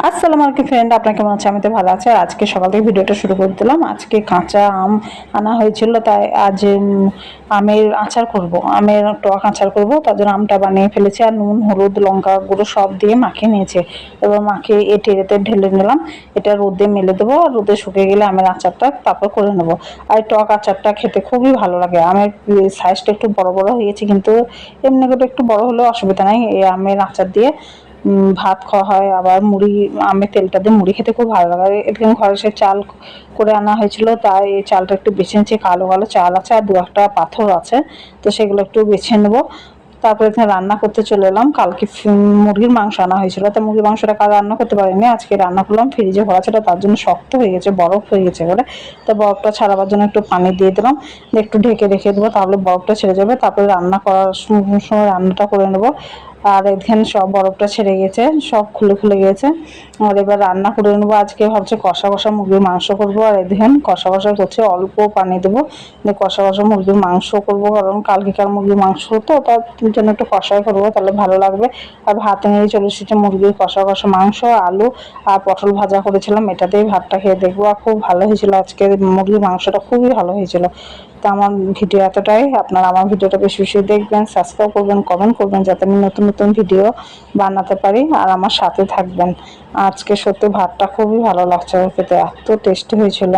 আসসালামু আলাইকুম ফ্রেন্ড, আপনার কেমন আছে? আমি তো ভালো আছি। আর আজকে সকাল থেকে ভিডিওটা শুরু করে দিলাম। আজকে কাঁচা আম আনা হয়েছিল, তাই আজ আমের আচার করব, আমের টক আচার করব। তার জন্য আমটা বানিয়ে ফেলেছি আর নুন, হলুদ, লঙ্কা গুঁড়ো সব দিয়ে মাখিয়ে নিয়েছে। এবার মাখিয়ে এই টেরেতে ঢেলে নিলাম। এটা রোদে মেলে দেবো, আর রোদে শুকিয়ে গেলে আমের আচারটা তারপর করে নেব। আর টক আচারটা খেতে খুবই ভালো লাগে। আমের সাইজটা একটু বড় বড় হয়েছে, কিন্তু এমনি করে একটু বড় হলেও অসুবিধা নাই। এই আমের আচার দিয়ে ভাত খাওয়া হয়, আবার মুড়ি, আমের তেলটা দিয়ে মুড়ি খেতে খুব ভালো লাগে। এখানে ঘরে সে চাল করে আনা হয়েছিল, তাই এই চালটা একটু বেছে নিচ্ছি। কালো কালো চাল আছে আর দু একটা পাথর আছে, তো সেগুলো একটু বেছে নেবো। তারপরে এখানে রান্না করতে চলে এলাম। কালকে মুরগির মাংস আনা হয়েছিল, তো মুরগির মাংসটা কাল রান্না করতে পারিনি, আজকে রান্না করলাম। ফ্রিজে ভরা ছিল, তার জন্য শক্ত হয়ে গেছে, বরফ হয়ে গেছে করে। তো বরফটা ছাড়াবার জন্য একটু পানি দিয়ে দিলাম, একটু ঢেকে রেখে দেবো, তাহলে বরফটা ছেড়ে যাবে। তারপরে রান্না করার সময় রান্নাটা করে নেবো। আর এখানে সব বরফটা ছেড়ে গেছে, সব খুলে খুলে গেছে। আর এবার রান্না করে নেবো। আজকে ভাবছি কষা কষা মুরগির মাংস করবো। আর এদিকে কষা কষা করছে, অল্প পানি দেবো, দিয়ে কষা কষা মুরগির মাংস করবো। কারণ কালকেকার মুরগির মাংস তো, তার জন্য একটু কষাই করবো, তাহলে ভালো লাগবে। আর ভাতে নিয়ে চলে এসেছে মুরগির কষা কষা মাংস, আলু আর পটল ভাজা করেছিলাম, এটা দিয়েই ভাতটা খেয়ে দেখবো। আর খুব ভালো হয়েছিল আজকে মুরগির মাংসটা, খুবই ভালো হয়েছিল। তো আমার ভিডিও এতটাই। আপনারা আমার ভিডিওটা বেশি বেশি দেখবেন, সাবস্ক্রাইব করবেন, কমেন্ট করবেন, যাতে আমি নতুন নতুন ভিডিও বানাতে পারি। আর আমার সাথে থাকবেন। আজকে সত্যি ভাতটা খুবই ভালো লাগছে খেতে, এত টেস্টি হয়েছিল।